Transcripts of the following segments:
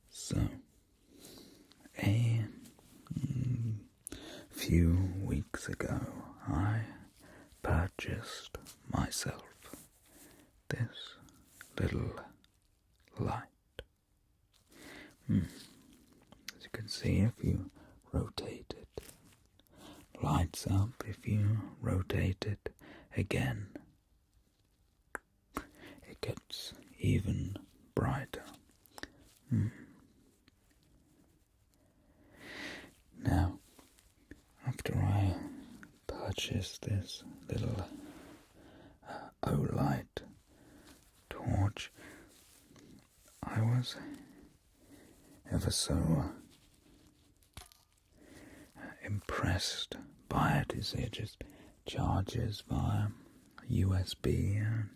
So, a few weeks ago, I purchased myself this little light. As you can see, if you rotate it, lights up. If you rotate it again, it gets even brighter. Now, after I purchased this little Olight torch, I was ever so impressed by it. You see, it just charges via USB and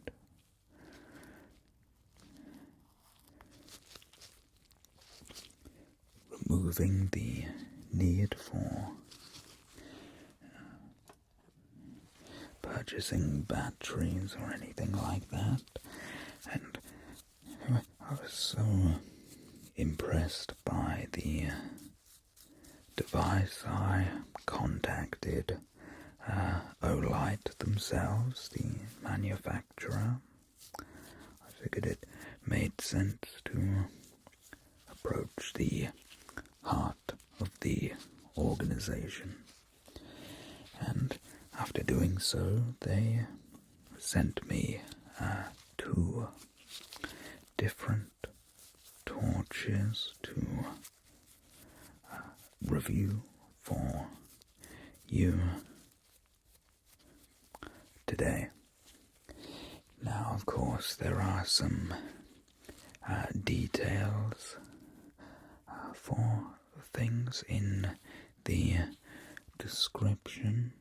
removing the need for purchasing batteries or anything like that. And I was so impressed by the device. I contacted Olight themselves, the manufacturer. I figured it made sense to approach the heart of the organization. And after doing so, they sent me 2 different torches to review for you today. Now, of course, there are some details for things in the description.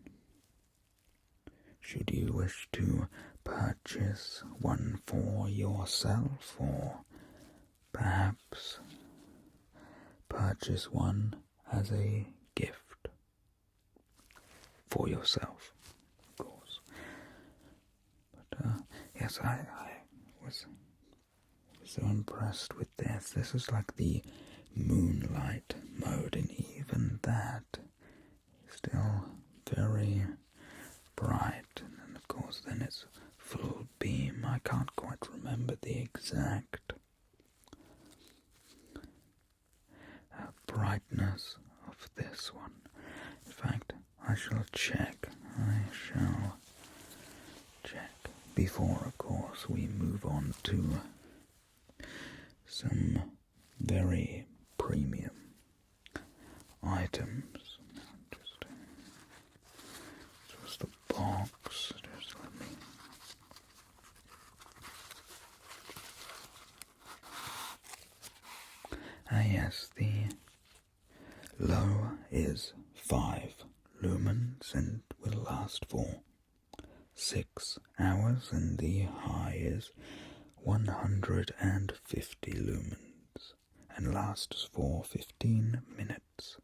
Should you wish to purchase one for yourself, or perhaps purchase one as a gift for yourself, of course. But yes, I was so impressed with this. This is like the moonlight mode, and even that is still very bright. And then of course then it's full beam. I can't quite remember the exact brightness of this one. In fact, I shall check before, of course, we move on to some very premium items. Just the box. Just let me. Yes, the low is 5 lumens and will last for 6 hours, and the high is 150 lumens and lasts for 15 minutes.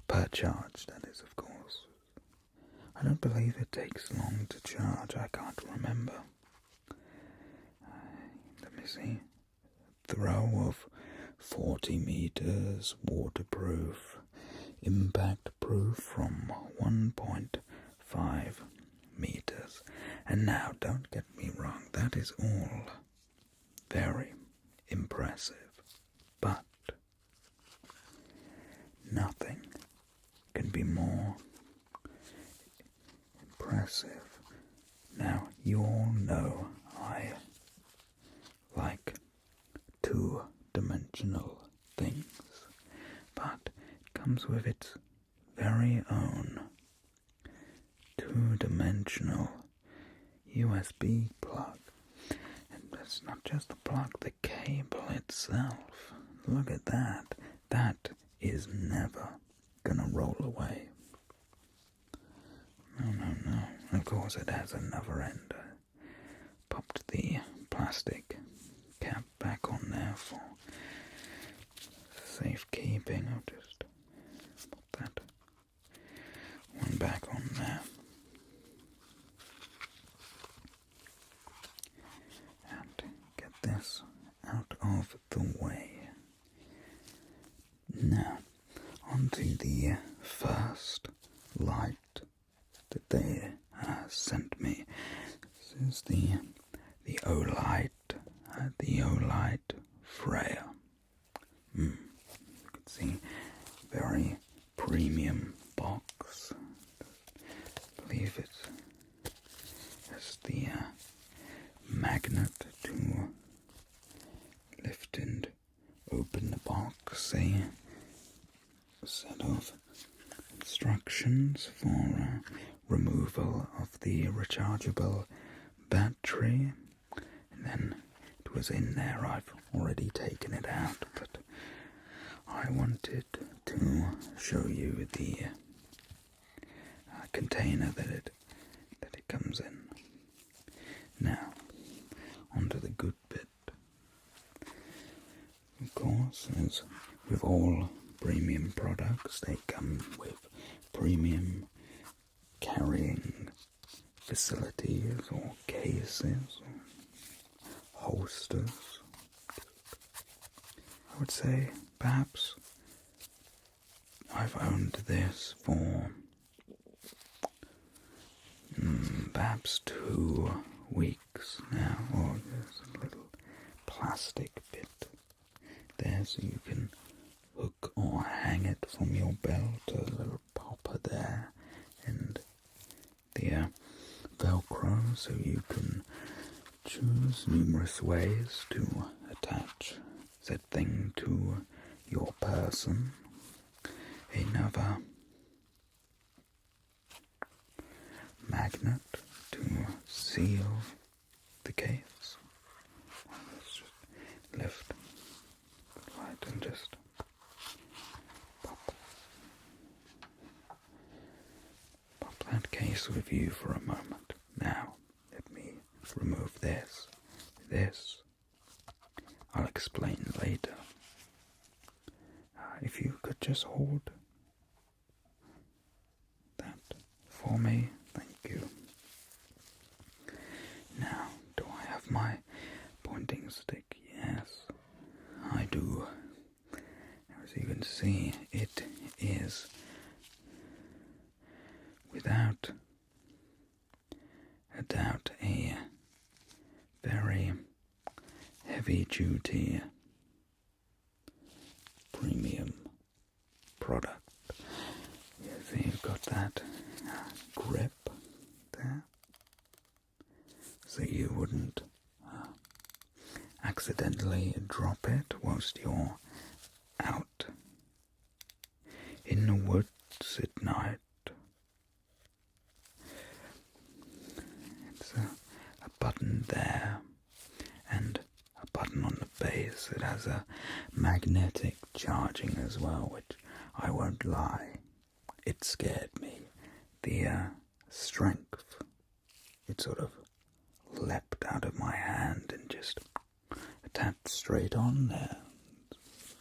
Per charge, that is, of course. I don't believe it takes long to charge. I can't remember. Let me see. Throw of 40 meters, waterproof, impact proof from 1.5 meters. And now, don't get me wrong, that is all very impressive, but nothing can be more impressive. Now, you all know I like 2-dimensional things, but it comes with its very own 2-dimensional USB plug. And it's not just the plug, the cable itself. Look at that. That is never gonna roll away. No. Of course it has another end. I popped the plastic cap back on there for safekeeping. I'll just put that one back on there. And get is the Olight, Freya. You can see, very premium box. I believe it has the magnet to lift and open the box. A set of instructions for removal of the rechargeable battery, and then it was in there. I've already taken it out, but I wanted to show you the container that it comes in. Now, onto the good bit. Of course, as with all premium products, they come with premium carrying facilities or cases or holsters. I would say perhaps I've owned this for perhaps 2 weeks now. Or there's a little plastic bit there so you can hook or hang it from your belt, a little popper there, and the Velcro so you can choose numerous ways to attach said thing to your person. Another magnet to seal the case. Let's just lift right and just pop that case with you for a moment. Now, let me remove this. This I'll explain later. If you could just hold that for me, thank you. Now, do I have my pointing stick? Yes, I do. As you can see, it is without a doubt a very heavy-duty premium product. You see, you've got that grip there, so you wouldn't accidentally drop it whilst you're out in the woods at night. It's a button there and a button on the base. It has a magnetic charging as well, which I won't lie, it scared me. The strength, it sort of leapt out of my hand and just attached straight on there.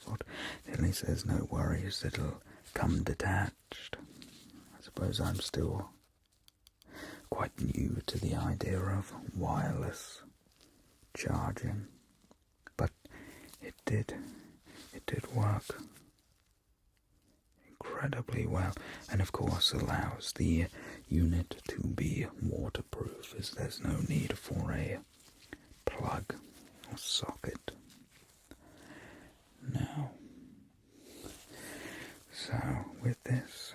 Thought, at least there's no worries, it'll come detached. I suppose I'm still quite new to the idea of wireless charging, but it did work incredibly well, and of course allows the unit to be waterproof, as there's no need for a plug or socket. Now, so with this,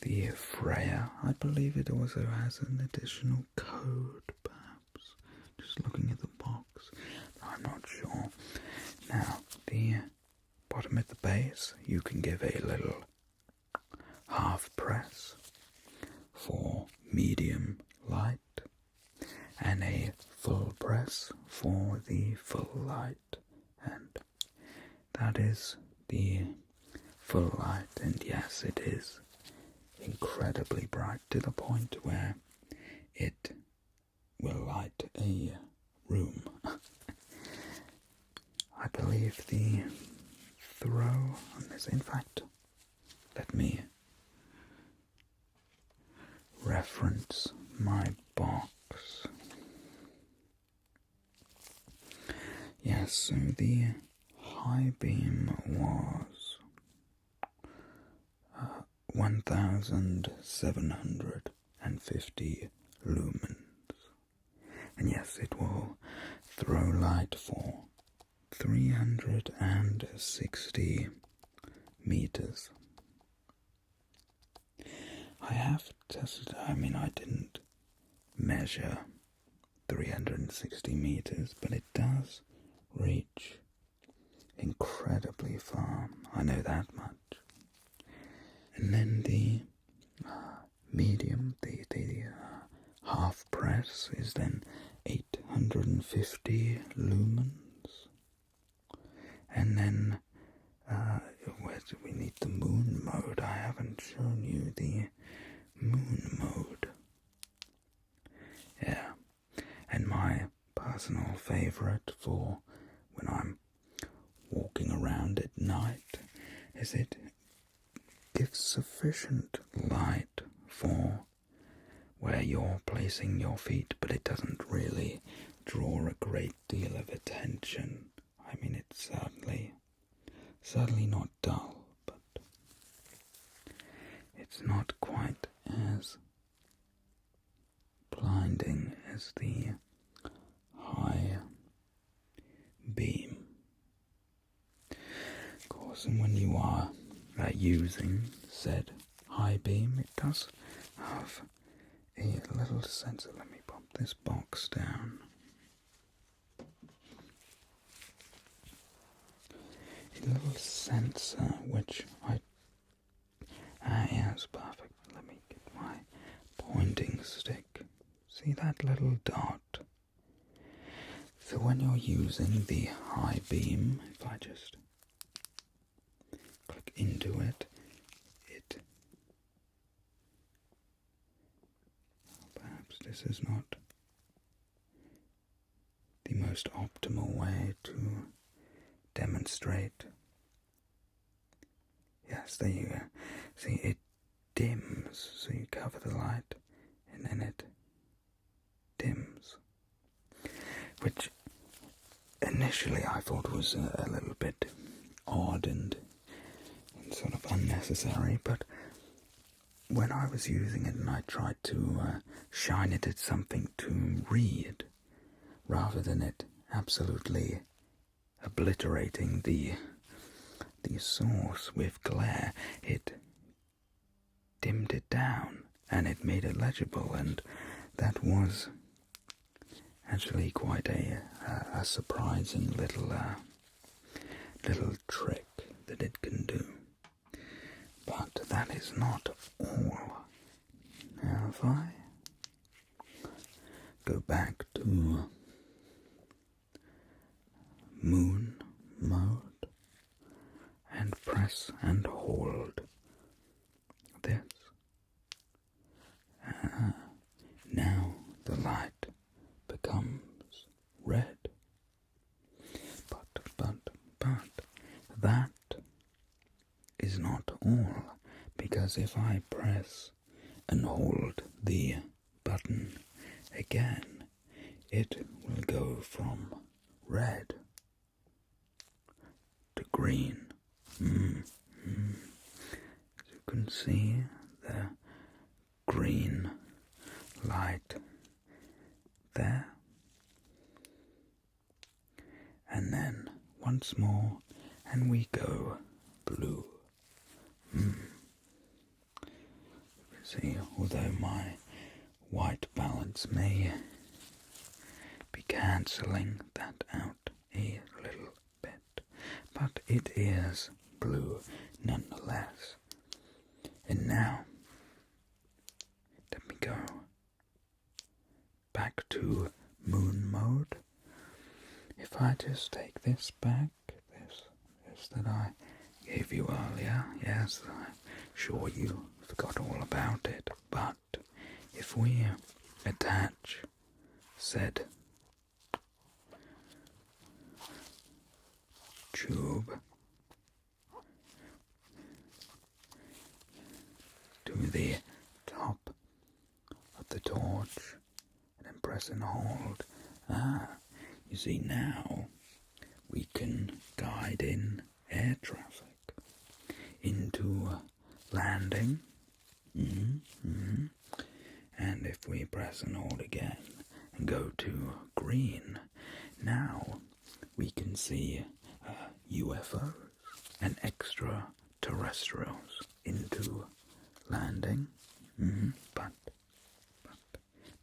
the Freya, I believe it also has an additional code, perhaps. Just looking at the box, I'm not sure. Now, the bottom at the base, you can give a little half press for medium light and a full press for the full light, and that is the full light. And yes, it is incredibly bright to the point where it will light a room. I believe the throw on this, in fact, let me reference my box. Yes, so the high beam was 1,750 lumens. And yes, it will throw light for 360 meters. I have tested, I didn't measure 360 meters, but it does reach incredibly far. I know that much. And then the medium, the half press is then 850 lumens. And then where do we need the moon mode? I haven't shown you the moon mode. Yeah, and my personal favorite for when I'm walking around at night is it gives sufficient light for where you're placing your feet, but it doesn't really draw a great deal of attention. It's certainly not dull, but it's not quite as blinding as the high beam. Of course, and when you are using said high beam, it does have a little sensor. Let me pop this box down. A little sensor which yes, perfect. Let me get my pointing stick. See that little dot? So when you're using the high beam, if I just click into it, perhaps this is not the most optimal way to demonstrate. Yes, there you go. See, it dims, so you cover the light, and then it dims. Which initially I thought was a little bit odd and sort of unnecessary, but when I was using it and I tried to shine it at something to read, rather than it absolutely obliterating the source with glare, it dimmed it down and it made it legible, and that was actually quite a surprising little trick that it can do. But that is not all. Now if I go back to moon mode and press and hold this, now the light becomes red. But that is not all, because if I press and hold the button again, it will go from red to green. As you can see, the green light there, and then once more, and we go blue. You can see, although my white balance may be cancelling that out a little bit, but it is blue nonetheless. And now, let me go back to moon mode. If I just take this back, this that I gave you earlier, yes, I'm sure you forgot all about it, but if we attach said tube to the top of the torch and then press and hold, you see now we can guide in air traffic into landing. And if we press and hold again go to green, now we can see UFOs and extraterrestrials into landing. But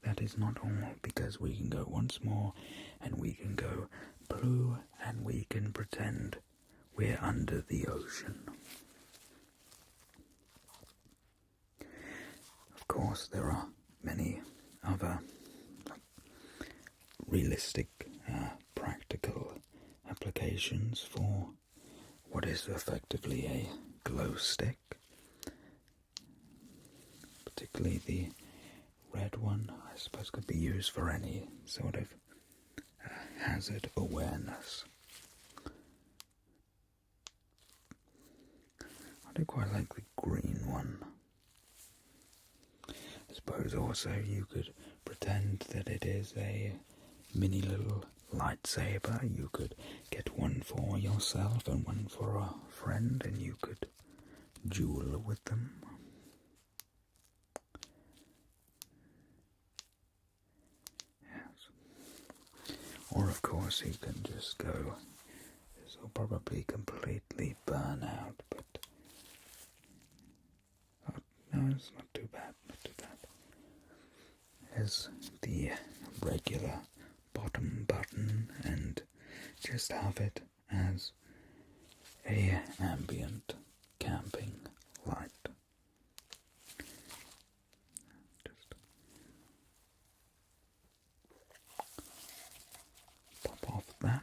that is not all, because we can go once more and we can go blue and we can pretend we're under the ocean. Of course, there are many other realistic, practical applications for what is effectively a glow stick, particularly the red one. I suppose could be used for any sort of hazard awareness. I do quite like the green one. I suppose also you could pretend that it is a mini little lightsaber. You could get one for yourself and one for a friend, and you could duel with them. Yes. Or of course you can just go, this will probably completely burn out, but no, it's not too bad, not too bad. There's the regular bottom button, and just have it as a ambient camping light. Just pop off that.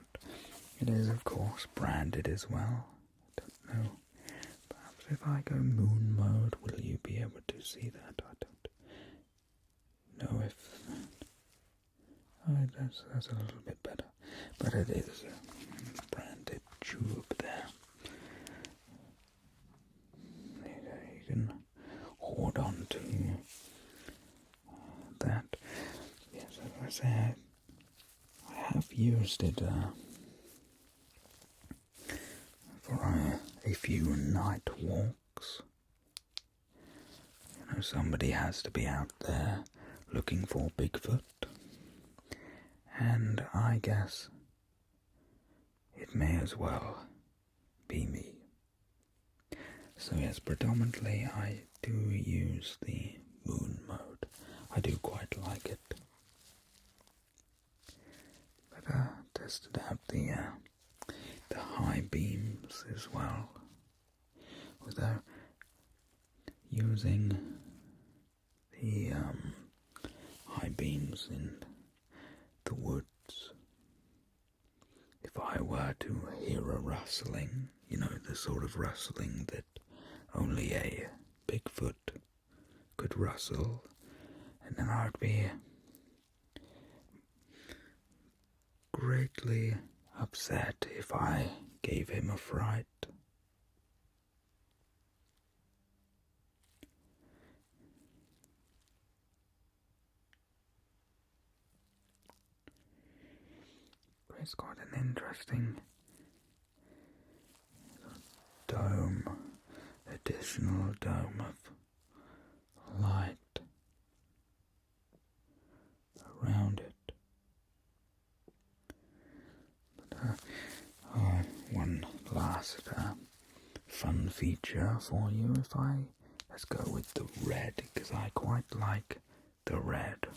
It is of course branded as well. I don't know. Perhaps if I go moon mode, will you be able to see that? I don't know if that's a little bit better, but it is a branded tube there. You can hold on to that. Yes, as I say, I have used it for a few night walks. You know, somebody has to be out there looking for Bigfoot. And I guess it may as well be me. So yes, predominantly I do use the moon mode. I do quite like it. But tested out the high beams as well. Without using the high beams in the woods, if I were to hear a rustling, you know, the sort of rustling that only a Bigfoot could rustle, and then I'd be greatly upset if I gave him a fright. It's got an interesting dome, additional dome of light around it. But one last fun feature for you, let's go with the red, because I quite like the red.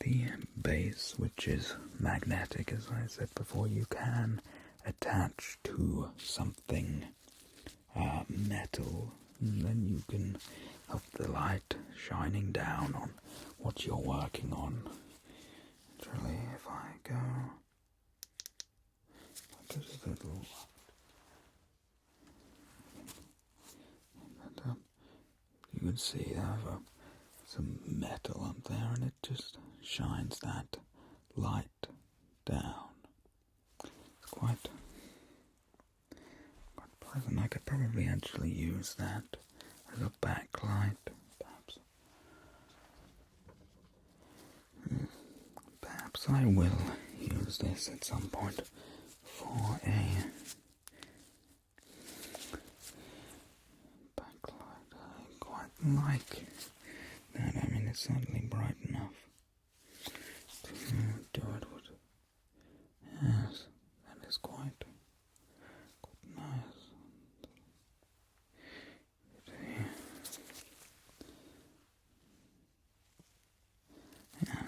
The base, which is magnetic, as I said before, you can attach to something metal, and then you can have the light shining down on what you're working on. Actually, if I go just a little, you can see I have some metal up there, and it just shines that light down. It's quite pleasant. I could probably actually use that as a backlight, perhaps. Perhaps I will use this at some point for a backlight. I quite like that. I mean, is certainly bright enough to do it. Yes, that is quite nice. Yeah.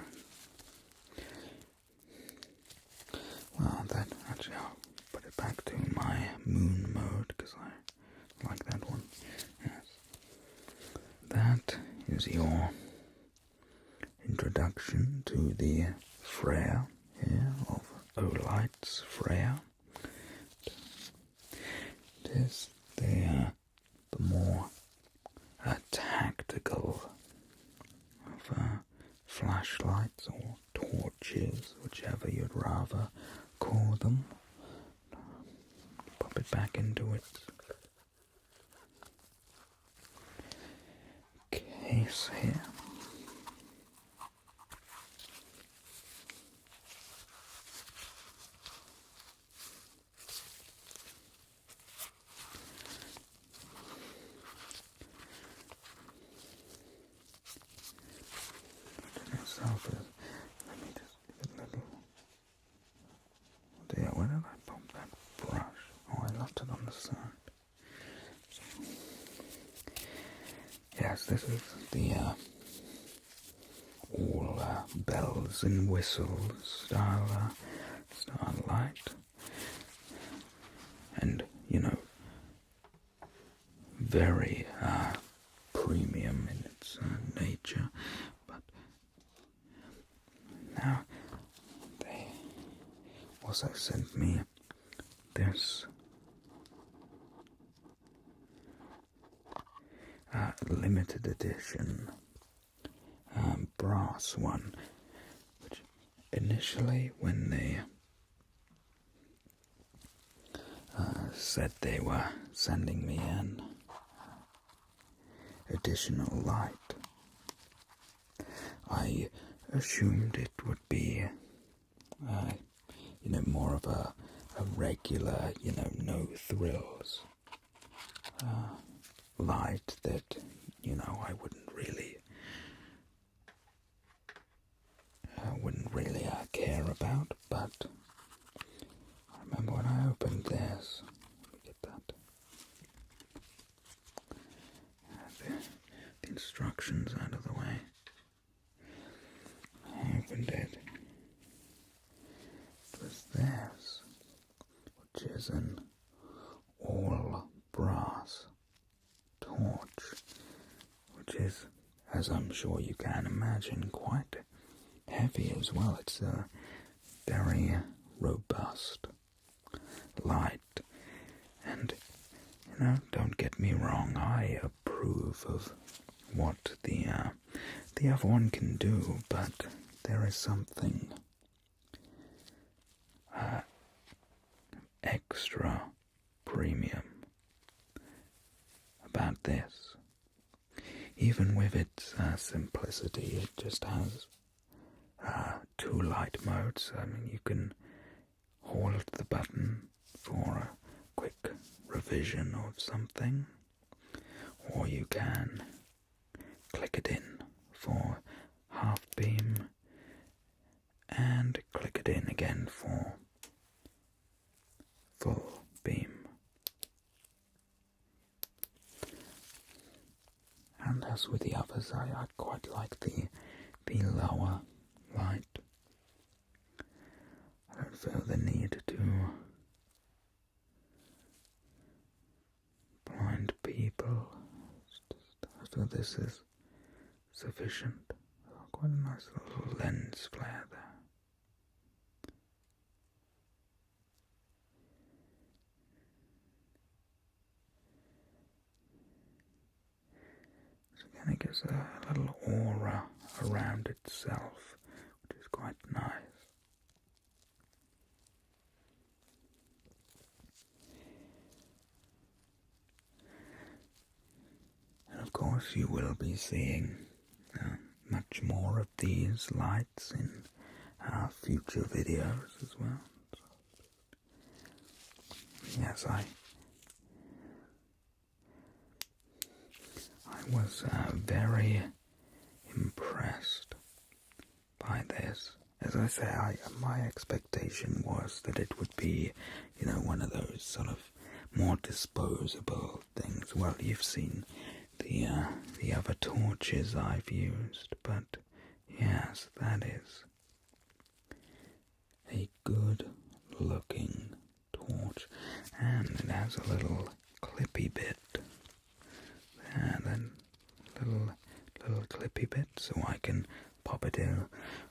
Well, that actually, I'll put it back to my moon mode because I like that one. Yes. That is your introduction to the Freya here of Olight's Freya. It is the more tactical of flashlights or torches, whichever you'd rather call them. Pop it back into its case here. Let me just give it a little. Oh dear, where did I pop that brush? Oh, I left it on the side. Yes, this is the all bells and whistles style light, and very premium in its nature. But now they also sent me this limited edition brass one, which initially, when they said they were sending me an additional light, I assumed it would be more of a regular, no thrills light that I wouldn't really care about. But I remember when I opened this, let me get that, the instructions out of the way. I opened it. It was this, which is an all brass torch, which is, as I'm sure you can imagine, quite heavy as well. It's a very robust light, and don't get me wrong, I approve of what the other one can do, but there is something extra premium about this. Even with its simplicity, it just has 2 light modes. I mean, you can hold the button for a quick revision of something, or you can click it in for half beam and click it in again for full beam. And as with the others, I quite like the lower light. I don't feel the need to blind people. I feel this is sufficient. Quite a nice little lens flare there. And it gives a little aura around itself, which is quite nice. And of course you will be seeing much more of these lights in future videos as well. So, yes, I was very impressed by this. As I say, my expectation was that it would be, one of those sort of more disposable things. Well, you've seen the other torches I've used, but yes, that is a good looking torch, and it has a little clippy bit there, then little clippy bit, so I can pop it in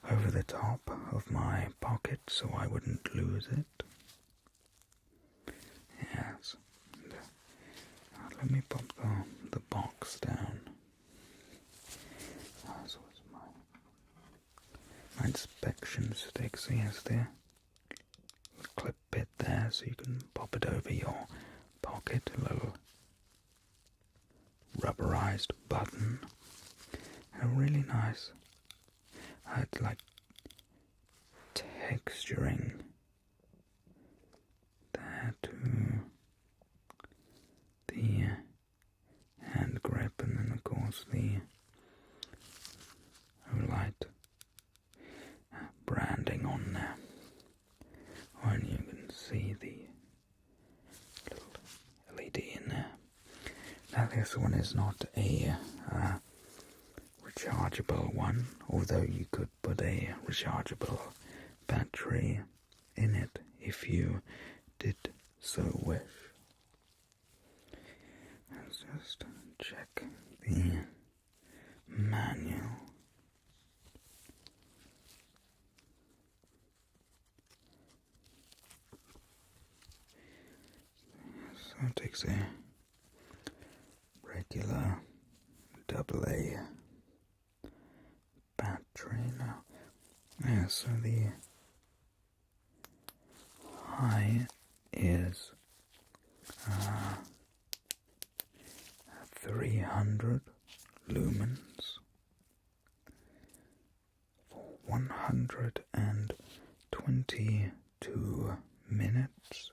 over the top of my pocket so I wouldn't lose it. Yes. Let me pop the box down. So it's my inspection stick. So yes, there. The clip bit there, so you can pop it over your pocket. A little rubberized button. A really nice. I'd like texturing there too. The hand grip, and then of course the Olight branding on there. And you can see the little LED in there. Now this one is not a rechargeable one, although you could put a rechargeable battery in it if you did so wish. Let's just check the manual. So it takes a regular AA battery now. Yeah, so the high is 300 lumens for 122 minutes,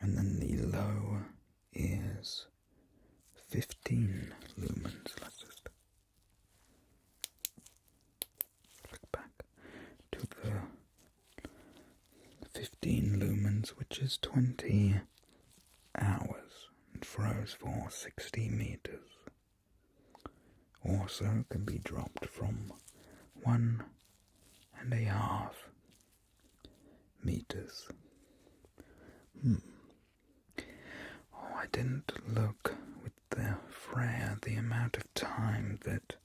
and then the low is 15 lumens. Let's just click back to the 15 lumens, which is 20 hours, and froze for 60 meters. Also can be dropped from 1.5 meters. Oh, I didn't look with the Freya the amount of time that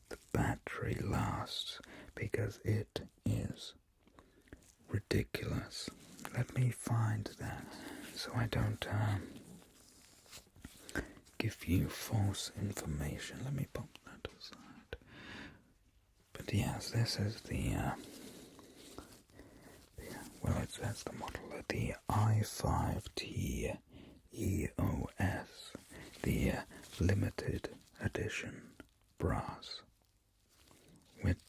the battery lasts, because it is ridiculous. Let me find that so I don't give you false information. Let me pop that aside. But yes, this is well, it says the model of the i5T EOS, the limited edition brass, which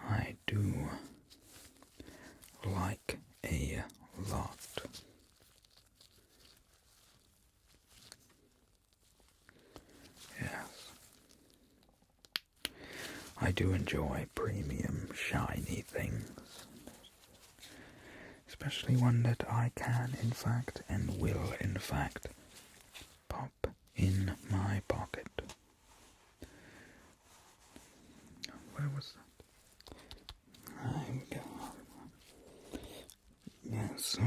I do like a lot. Yes, I do enjoy premium shiny things, especially one that I can in fact and will in fact pop in my pocket. Where was that? There we go. Yeah, so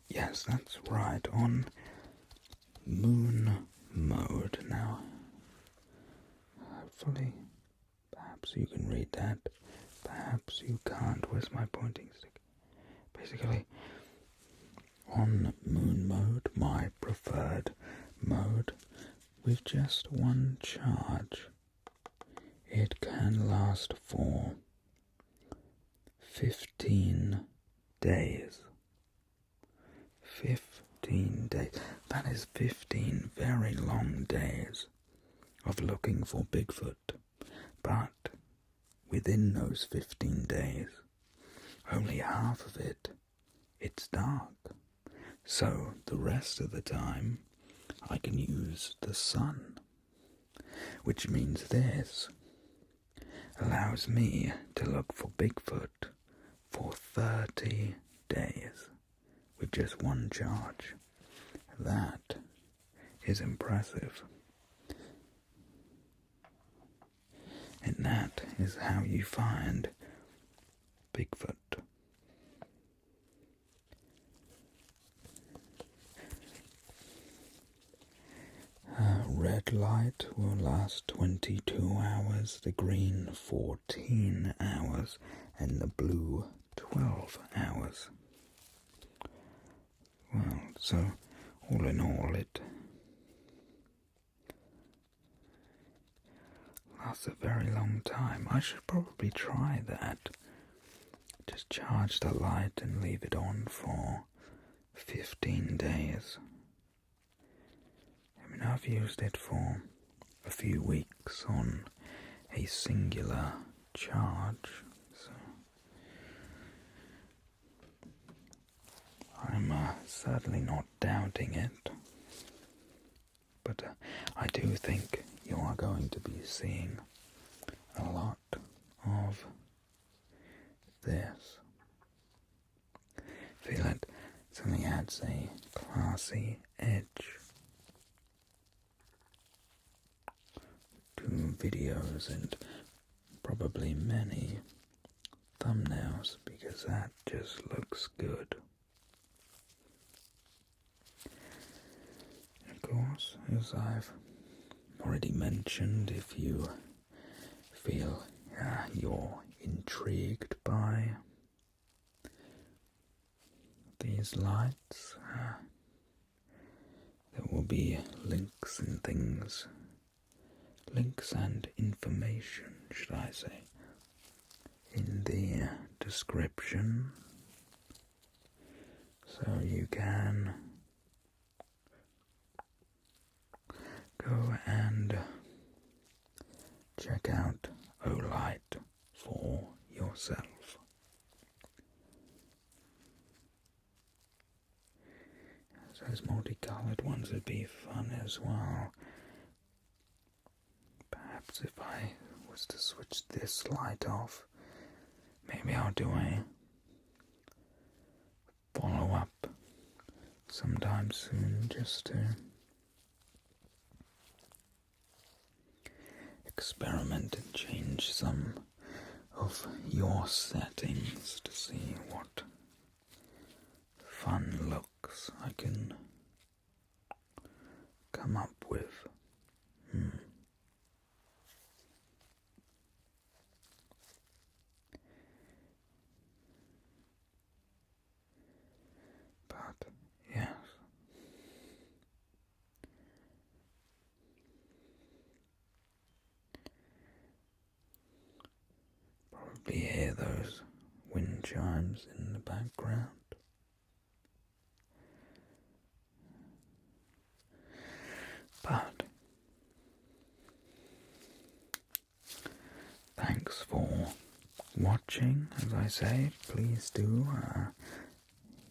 yes, that's right, on moon mode now. Hopefully, perhaps you can read that. Perhaps you can't. Where's my pointing stick? Basically, on moon mode, my preferred mode, with just one charge, it can last for 15 days. 15 days. That is 15 very long days of looking for Bigfoot. But within those 15 days, only half of it's dark. So the rest of the time, I can use the sun, which means this allows me to look for Bigfoot for 30 days with just one charge. That is impressive. And that is how you find Bigfoot. Red light will last 22 hours, the green 14 hours, and the blue 12 hours. Well, so all in all it lasts a very long time. I should probably try that. Just charge the light and leave it on for 15 days. I mean, I've used it for a few weeks on a singular charge, so I'm certainly not doubting it, but I do think you are going to be seeing a lot of this. Feel it certainly adds a classy edge to videos and probably many thumbnails, because that just looks good. Of course, as I've already mentioned, if you feel you're intrigued by these lights, there will be links and things, links and information, should I say, in the description, so you can go and check out Olight for yourself. Those multicolored ones would be fun as well. Perhaps if I was to switch this light off, maybe I'll do a follow-up sometime soon, just to experiment and change some of your settings to see what fun looks I can come up with. But yes, probably hear those wind chimes in the background. But thanks for watching. As I say, please do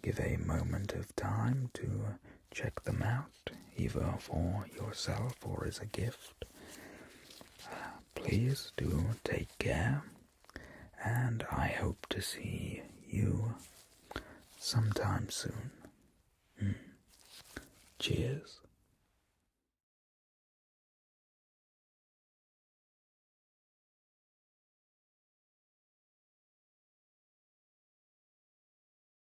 give a moment of time to check them out, either for yourself or as a gift. Please do take care, and I hope to see you sometime soon. Cheers.